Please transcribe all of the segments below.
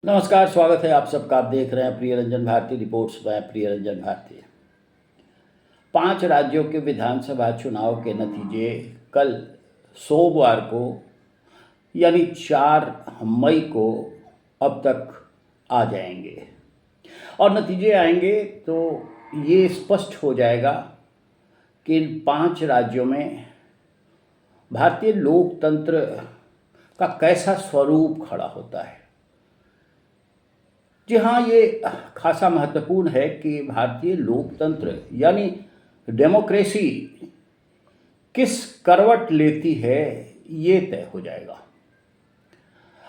नमस्कार, स्वागत है आप सबका। आप देख रहे हैं प्रिय रंजन भारती रिपोर्ट्स। मैं प्रिय रंजन भारती। 5 राज्यों के विधानसभा चुनाव के नतीजे कल सोमवार को यानी 4 मई को अब तक आ जाएंगे और नतीजे आएंगे तो ये स्पष्ट हो जाएगा कि इन 5 राज्यों में भारतीय लोकतंत्र का कैसा स्वरूप खड़ा होता है। जी हाँ, ये खासा महत्वपूर्ण है कि भारतीय लोकतंत्र यानी डेमोक्रेसी किस करवट लेती है, ये तय हो जाएगा।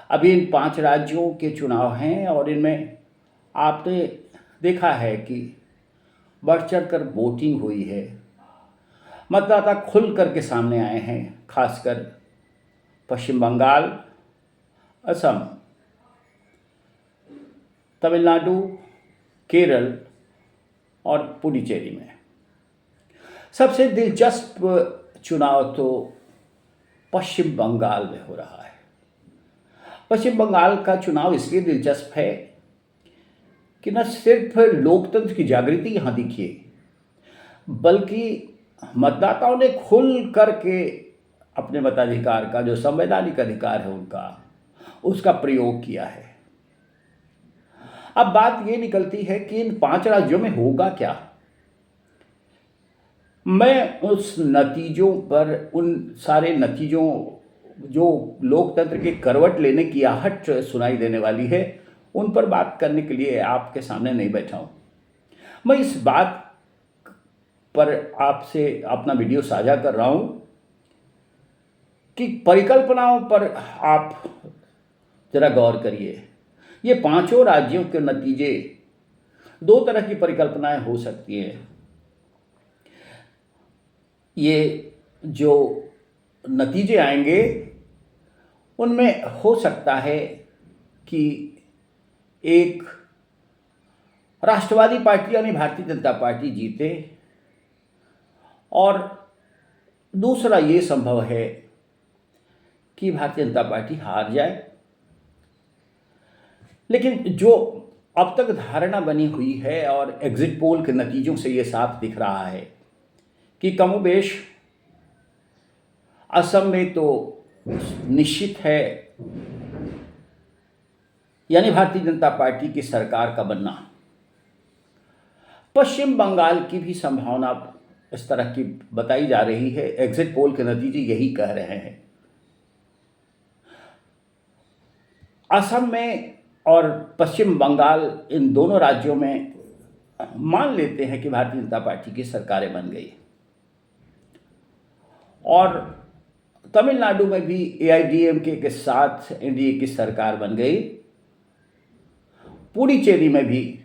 अभी इन 5 राज्यों के चुनाव हैं और इनमें आपने देखा है कि बढ़ चढ़ कर वोटिंग हुई है। मतदाता खुल करके सामने आए हैं, खासकर पश्चिम बंगाल, असम, तमिलनाडु, केरल और पुडुचेरी में। सबसे दिलचस्प चुनाव तो पश्चिम बंगाल में हो रहा है। पश्चिम बंगाल का चुनाव इसलिए दिलचस्प है कि न सिर्फ लोकतंत्र की जागृति यहाँ दिखी, बल्कि मतदाताओं ने खुल करके अपने मताधिकार का, जो संवैधानिक अधिकार है उनका, उसका प्रयोग किया है। अब बात ये निकलती है कि इन 5 राज्यों में होगा क्या। मैं उस नतीजों पर, उन सारे नतीजों जो लोकतंत्र के करवट लेने की आहट सुनाई देने वाली है, उन पर बात करने के लिए आपके सामने नहीं बैठा हूँ। मैं इस बात पर आपसे अपना वीडियो साझा कर रहा हूँ कि परिकल्पनाओं पर आप जरा गौर करिए। ये 5 राज्यों के नतीजे, 2 तरह की परिकल्पनाएं हो सकती हैं। ये जो नतीजे आएंगे उनमें हो सकता है कि एक राष्ट्रवादी पार्टी यानी भारतीय जनता पार्टी जीते, और दूसरा ये संभव है कि भारतीय जनता पार्टी हार जाए। लेकिन जो अब तक धारणा बनी हुई है और एग्जिट पोल के नतीजों से ये साफ दिख रहा है कि कमोबेश असम में तो निश्चित है, यानी भारतीय जनता पार्टी की सरकार का बनना। पश्चिम बंगाल की भी संभावना इस तरह की बताई जा रही है, एग्जिट पोल के नतीजे यही कह रहे हैं। असम में और पश्चिम बंगाल, इन दोनों राज्यों में मान लेते हैं कि भारतीय जनता पार्टी की सरकारें बन गई, और तमिलनाडु में भी एआईडीएमके के साथ एनडीए की सरकार बन गई। पुडुचेरी में भी,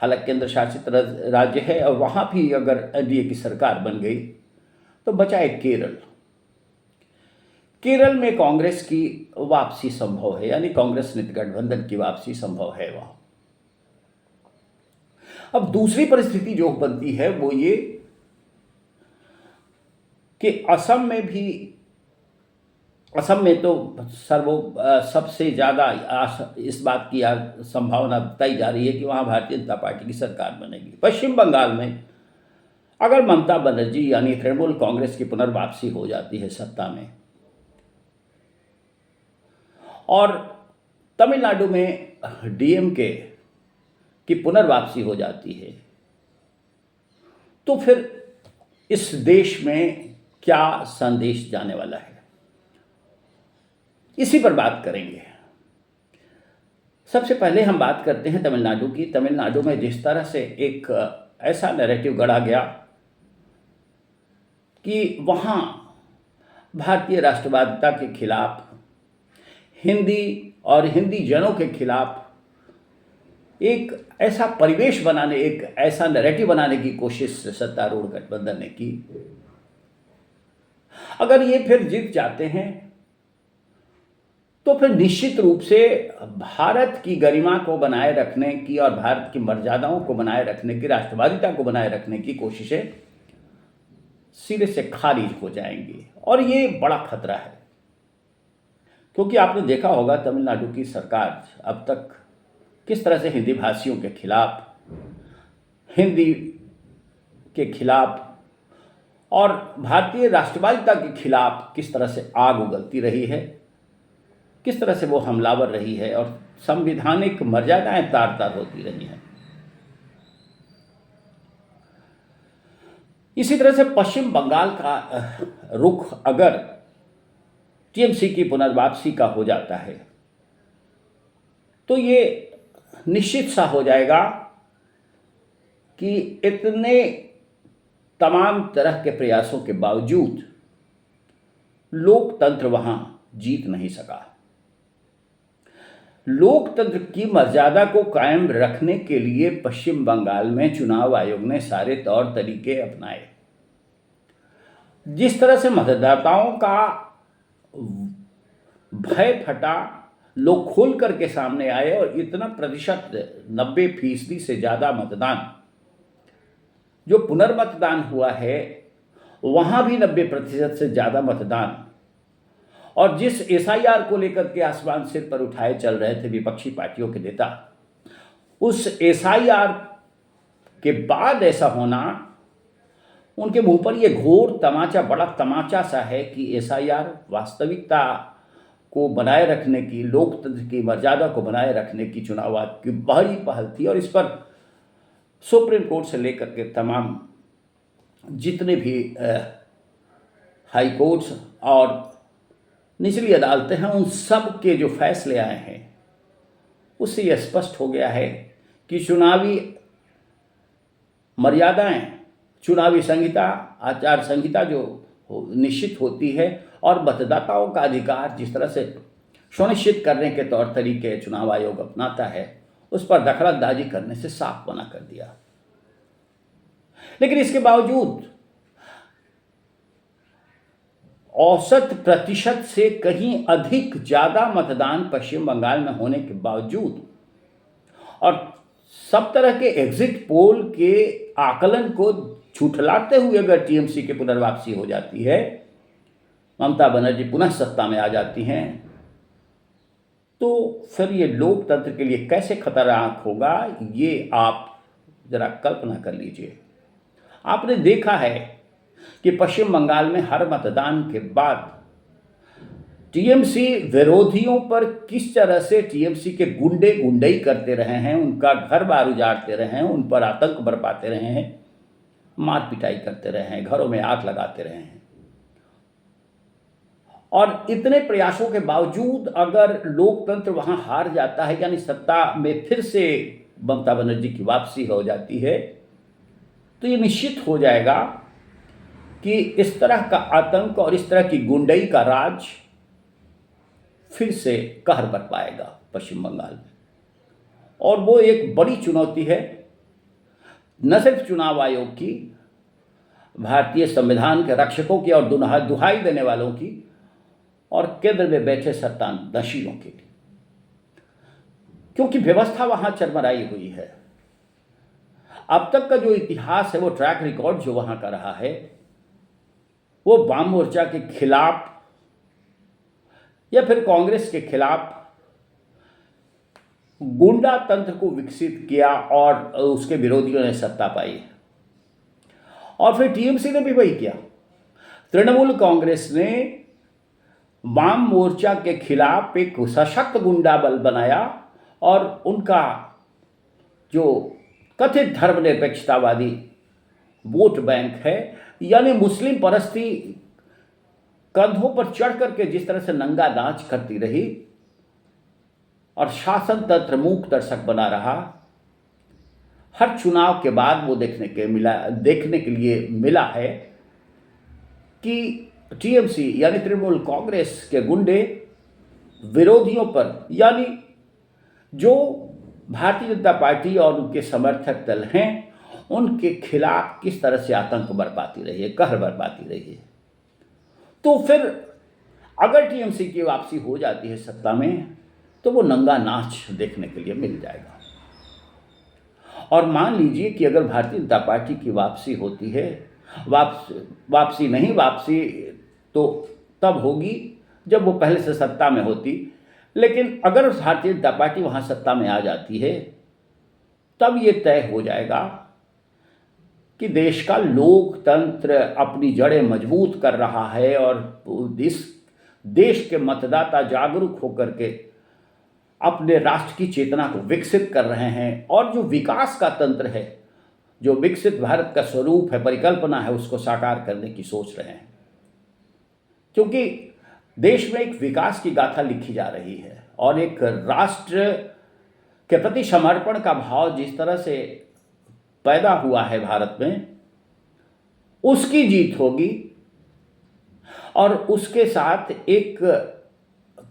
हालांकि केंद्र शासित राज्य है, और वहां भी अगर एनडीए की सरकार बन गई तो बचा एक केरल। केरल में कांग्रेस की वापसी संभव है, यानी कांग्रेस नेतृत्व गठबंधन की वापसी संभव है वहां। अब दूसरी परिस्थिति जो बनती है वो ये कि असम में तो सबसे ज़्यादा इस बात की संभावना बताई जा रही है कि वहाँ भारतीय जनता पार्टी की सरकार बनेगी। पश्चिम बंगाल में अगर ममता बनर्जी यानी तृणमूल कांग्रेस की पुनर्वापसी हो जाती है सत्ता में, और तमिलनाडु में डीएमके की पुनर्वापसी हो जाती है, तो फिर इस देश में क्या संदेश जाने वाला है, इसी पर बात करेंगे। सबसे पहले हम बात करते हैं तमिलनाडु की। तमिलनाडु में जिस तरह से एक ऐसा नैरेटिव गढ़ा गया कि वहाँ भारतीय राष्ट्रवादिता के खिलाफ, हिंदी और हिंदी जनों के खिलाफ एक ऐसा परिवेश बनाने, एक ऐसा नैरेटिव बनाने की कोशिश सत्तारूढ़ गठबंधन ने की। अगर ये फिर जीत जाते हैं तो फिर निश्चित रूप से भारत की गरिमा को बनाए रखने की और भारत की मर्यादाओं को बनाए रखने की, राष्ट्रवादिता को बनाए रखने की कोशिशें सिरे से खारिज हो जाएंगी, और ये बड़ा खतरा है। क्योंकि आपने देखा होगा तमिलनाडु की सरकार अब तक किस तरह से हिंदी भाषियों के खिलाफ, हिंदी के खिलाफ और भारतीय राष्ट्रवादिता के खिलाफ किस तरह से आग उगलती रही है, किस तरह से वो हमलावर रही है और संवैधानिक मर्यादाएं तार तार होती रही हैं। इसी तरह से पश्चिम बंगाल का रुख अगर टीएमसी की पुनर्वापसी का हो जाता है तो ये निश्चित सा हो जाएगा कि इतने तमाम तरह के प्रयासों के बावजूद लोकतंत्र वहां जीत नहीं सका। लोकतंत्र की मर्यादा को कायम रखने के लिए पश्चिम बंगाल में चुनाव आयोग ने सारे तौर तरीके अपनाए। जिस तरह से मतदाताओं का भय फटा, लोग खोल करके सामने आए और इतना प्रतिशत 90% से ज़्यादा मतदान जो पुनर्मतदान हुआ है वहाँ भी 90% से ज़्यादा मतदान, और जिस एसआईआर को लेकर के आसमान सिर पर उठाए चल रहे थे विपक्षी पार्टियों के नेता, उस एसआईआर के बाद ऐसा होना उनके मुंह पर यह घोर तमाचा, बड़ा तमाचा सा है कि एसआईआर वास्तविकता को बनाए रखने की, लोकतंत्र की मर्यादा को बनाए रखने की चुनाव आयोग की बड़ी पहल थी। और इस पर सुप्रीम कोर्ट से लेकर के तमाम जितने भी हाई कोर्ट्स और निचली अदालतें हैं उन सब के जो फैसले आए हैं उससे यह स्पष्ट हो गया है कि चुनावी मर्यादाएं, चुनावी संहिता, आचार संहिता जो निश्चित होती है और मतदाताओं का अधिकार जिस तरह से सुनिश्चित करने के तौर तरीके चुनाव आयोग अपनाता है उस पर दखलंदाजी करने से साफ मना कर दिया। लेकिन इसके बावजूद औसत प्रतिशत से कहीं अधिक ज़्यादा मतदान पश्चिम बंगाल में होने के बावजूद और सब तरह के एग्जिट पोल के आकलन को झुठलाते हुए अगर टीएमसी की पुनर्वापसी हो जाती है, ममता बनर्जी पुनः सत्ता में आ जाती हैं, तो फिर ये लोकतंत्र के लिए कैसे खतरनाक होगा ये आप जरा कल्पना कर लीजिए। आपने देखा है कि पश्चिम बंगाल में हर मतदान के बाद टीएमसी विरोधियों पर किस तरह से टीएमसी के गुंडे गुंडई करते रहे हैं, उनका घर बार उजाड़ते रहे हैं, उन पर आतंक बरपाते रहे हैं, मार पिटाई करते रहे हैं, घरों में आग लगाते रहे हैं। और इतने प्रयासों के बावजूद अगर लोकतंत्र वहां हार जाता है, यानी सत्ता में फिर से ममता बनर्जी की वापसी हो जाती है, तो ये निश्चित हो जाएगा कि इस तरह का आतंक और इस तरह की गुंडई का राज फिर से कहर बर पाएगा पश्चिम बंगाल में। और वो एक बड़ी चुनौती है न सिर्फ चुनाव आयोग की, भारतीय संविधान के रक्षकों की और दुहाई देने वालों की, और केंद्र में बैठे सत्तानशीलों के लिए, क्योंकि व्यवस्था वहां चरमराई हुई है। अब तक का जो इतिहास है, वो ट्रैक रिकॉर्ड जो वहां का रहा है, वो वाम मोर्चा के खिलाफ या फिर कांग्रेस के खिलाफ गुंडा तंत्र को विकसित किया और उसके विरोधियों ने सत्ता पाई। और फिर टीएमसी ने भी वही किया। तृणमूल कांग्रेस ने वाम मोर्चा के खिलाफ एक सशक्त गुंडा बल बनाया और उनका जो कथित धर्मनिरपेक्षतावादी वोट बैंक है, यानी मुस्लिम परस्ती कंधों पर चढ़ करके जिस तरह से नंगा नाच करती रही और शासन तंत्र मूक दर्शक बना रहा, हर चुनाव के बाद वो देखने के लिए मिला है कि टीएमसी यानी तृणमूल कांग्रेस के गुंडे विरोधियों पर, यानी जो भारतीय जनता पार्टी और उनके समर्थक दल हैं, उनके खिलाफ किस तरह से आतंक बरपाती रही है, कहर बरपाती रही है। तो फिर अगर टीएमसी की वापसी हो जाती है सत्ता में, तो वो नंगा नाच देखने के लिए मिल जाएगा। और मान लीजिए कि अगर भारतीय जनता पार्टी की वापसी होती है, वापसी तो तब होगी जब वो पहले से सत्ता में होती। लेकिन अगर भारतीय जनता पार्टी वहाँ सत्ता में आ जाती है, तब ये तय हो जाएगा कि देश का लोकतंत्र अपनी जड़ें मजबूत कर रहा है और इस देश के मतदाता जागरूक होकर के अपने राष्ट्र की चेतना को विकसित कर रहे हैं और जो विकास का तंत्र है, जो विकसित भारत का स्वरूप है, परिकल्पना है, उसको साकार करने की सोच रहे हैं। क्योंकि देश में एक विकास की गाथा लिखी जा रही है और एक राष्ट्र के प्रति समर्पण का भाव जिस तरह से पैदा हुआ है भारत में, उसकी जीत होगी और उसके साथ एक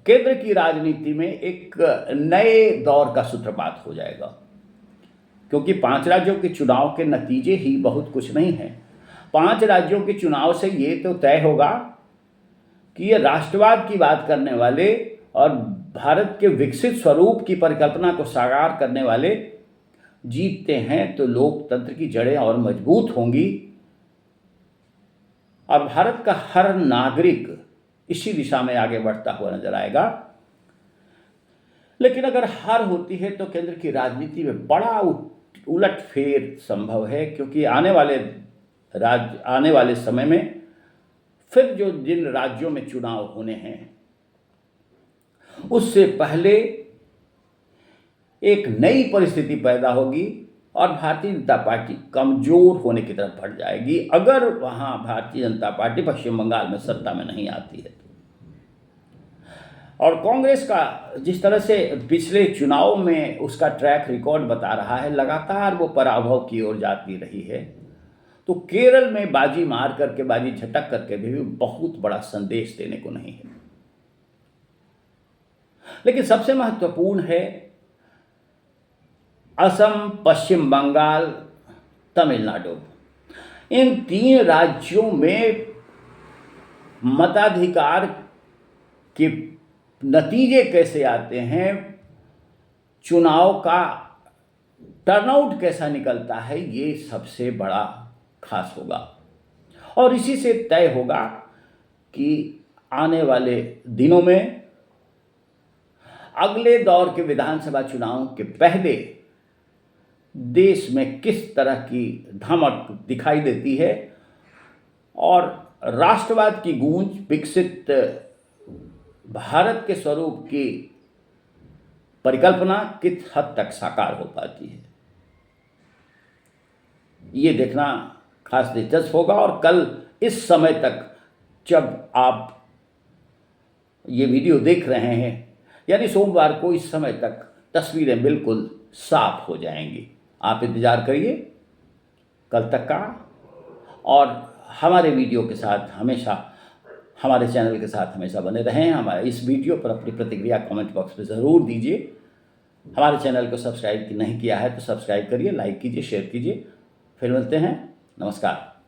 केंद्र की राजनीति में एक नए दौर का सूत्रपात हो जाएगा। क्योंकि 5 राज्यों के चुनाव के नतीजे ही बहुत कुछ नहीं हैं। 5 राज्यों के चुनाव से ये तो तय होगा कि ये राष्ट्रवाद की बात करने वाले और भारत के विकसित स्वरूप की परिकल्पना को साकार करने वाले जीतते हैं तो लोकतंत्र की जड़ें और मजबूत होंगी और भारत का हर नागरिक इसी दिशा में आगे बढ़ता हुआ नजर आएगा। लेकिन अगर हार होती है तो केंद्र की राजनीति में बड़ा उलटफेर संभव है, क्योंकि आने वाले समय में फिर जो जिन राज्यों में चुनाव होने हैं उससे पहले एक नई परिस्थिति पैदा होगी और भारतीय जनता पार्टी कमजोर होने की तरफ बढ़ जाएगी अगर वहां भारतीय जनता पार्टी पश्चिम बंगाल में सत्ता में नहीं आती है। और कांग्रेस का जिस तरह से पिछले चुनाव में उसका ट्रैक रिकॉर्ड बता रहा है, लगातार वो पराभव की ओर जाती रही है, तो केरल में बाजी मार करके, बाजी झटक करके भी बहुत बड़ा संदेश देने को नहीं है। लेकिन सबसे महत्वपूर्ण है असम, पश्चिम बंगाल, तमिलनाडु, इन 3 राज्यों में मताधिकार के नतीजे कैसे आते हैं, चुनाव का टर्नआउट कैसा निकलता है, ये सबसे बड़ा खास होगा और इसी से तय होगा कि आने वाले दिनों में अगले दौर के विधानसभा चुनाव के पहले देश में किस तरह की धमक दिखाई देती है और राष्ट्रवाद की गूंज, विकसित भारत के स्वरूप की परिकल्पना किस हद तक साकार हो पाती है, ये देखना खास दिलचस्प होगा। और कल इस समय तक जब आप ये वीडियो देख रहे हैं, यानी सोमवार को इस समय तक तस्वीरें बिल्कुल साफ हो जाएंगी। आप इंतज़ार करिए कल तक का और हमारे वीडियो के साथ हमेशा, हमारे चैनल के साथ हमेशा बने रहें। हमारे इस वीडियो पर अपनी प्रतिक्रिया कमेंट बॉक्स में ज़रूर दीजिए। हमारे चैनल को सब्सक्राइब नहीं किया है तो सब्सक्राइब करिए, लाइक कीजिए, शेयर कीजिए। फिर मिलते हैं। नमस्कार।